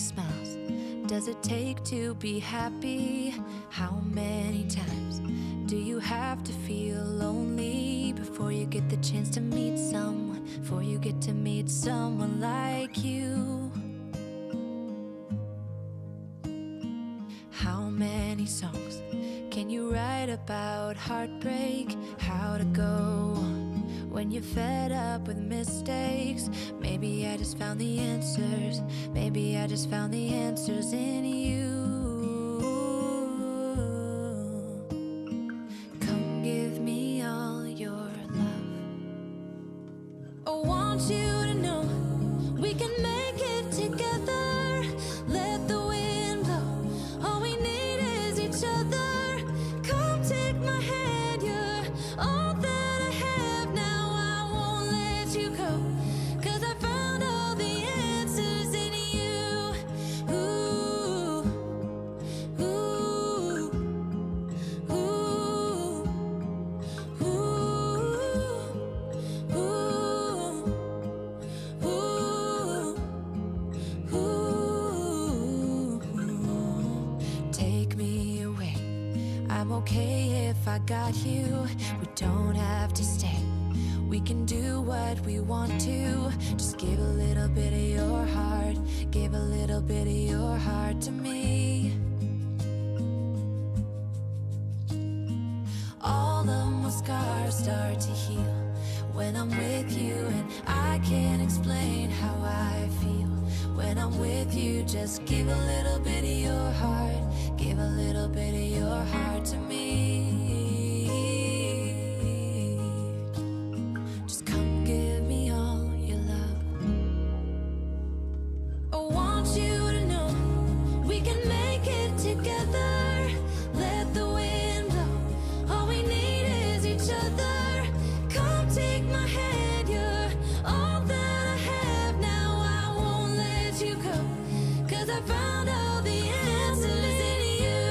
smiles does it take to be happy? How many times do you have to feel lonely before you get the chance to meet someone, before you get to meet someone like you? How many songs can you write about heartbreak? How to go when you're fed up with mistakes? Maybe I just found the answers. Maybe I just found the answers in you. Come give me all your love. I want you to know we can make it together. Let the wind blow. All we need is each other. Come take my hand. You're all that I have now. I won't let you go, 'cause I found all the answers in you. Ooh, ooh, ooh, ooh, ooh. Take me away. I'm okay if I got you. We don't have to stay. We can do what we want to. Just give a little bit of your heart. Give a little bit of your heart to me. All of my scars start to heal when I'm with you, and I can't explain how I feel when I'm with you. Just give a little bit of your heart. Give a little bit of your heart to me. Just come give me all your love. I want you to know we can make it together. Let the wind blow. All we need is each other. Come take my hand. You're all that I have now. I won't let you go, 'cause I found all the answers in you.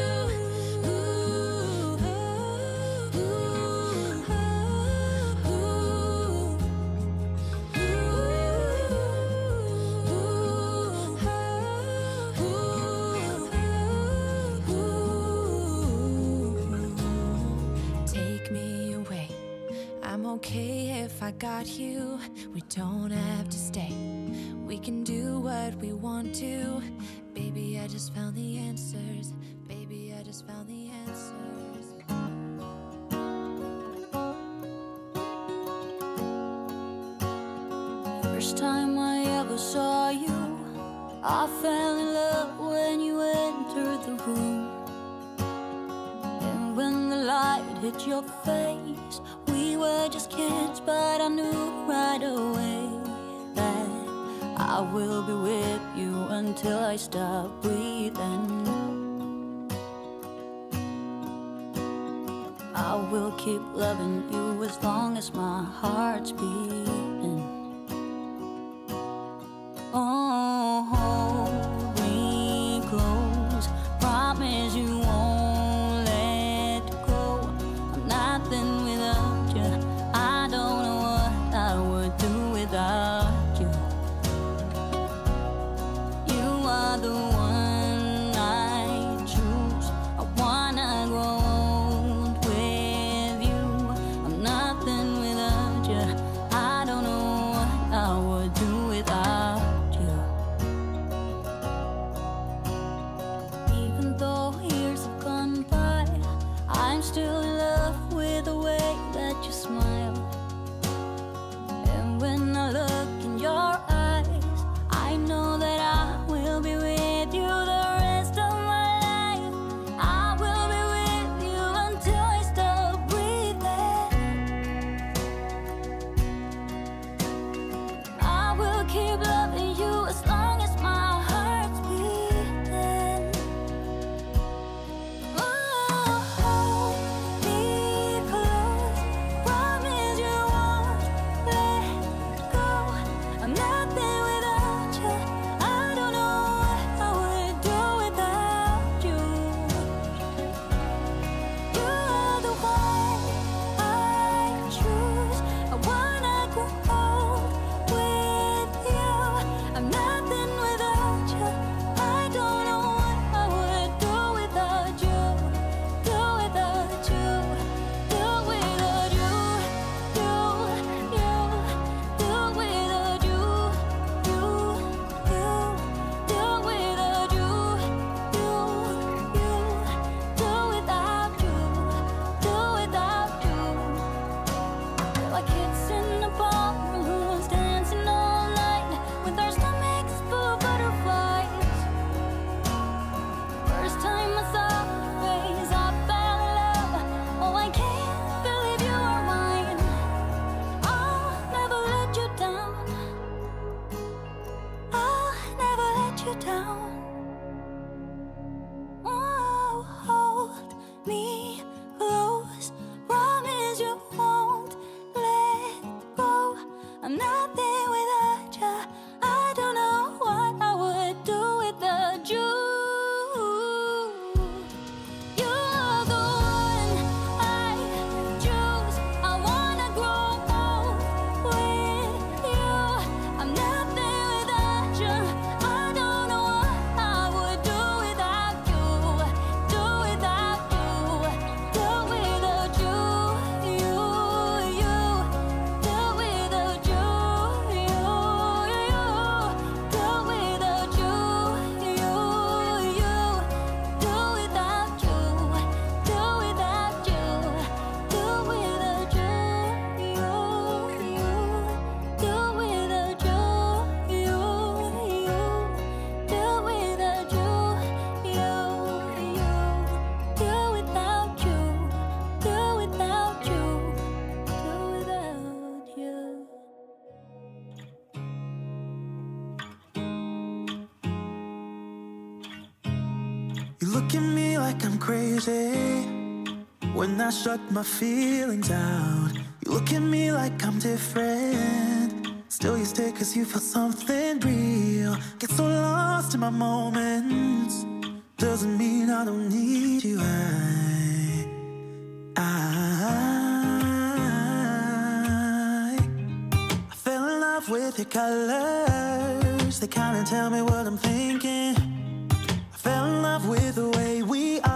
Ooh, ooh, take me away. I'm okay if I got you. We don't have to stay. We can do what we want to. Baby, I just found the answers. Baby, I just found the answers. First time I ever saw you, I fell in love when you entered the room. And when the light hit your face, we were just kids, but I knew right away that I will be with you until I stop breathing. I will keep loving you as long as my heart's beating. Oh, hold me close, promise you won't let go. I'm nothing without you. I don't know what I would do without you. You are the one I choose. I wanna grow old with you. I'm nothing without you. I don't know what I would do without you. Even though years have gone by, I'm still in love with the way that you smile. And when I look in your eyes, I know that I will be with you the rest of my life. I will be with you until I stop breathing. I will I'm nothing without you. I don't know what I would do without you. You're the one I choose. I wanna grow old with you. I'm nothing without you. I don't know what I would do without you. Do without you. Do without you. You. Do without you. You. Do without you. You. Do without you. Do without you. Do without you. You. Do without you. You. Do without you. You. Do without you. Do without you. Do without you. You look at me like I'm crazy when I shut my feelings out. You look at me like I'm different. Still you stay cause you feel something real. Get so lost in my moments. Doesn't mean I don't need you. I fell in love with your colors. They kinda tell me what I'm thinking. I fell in love with the way we are.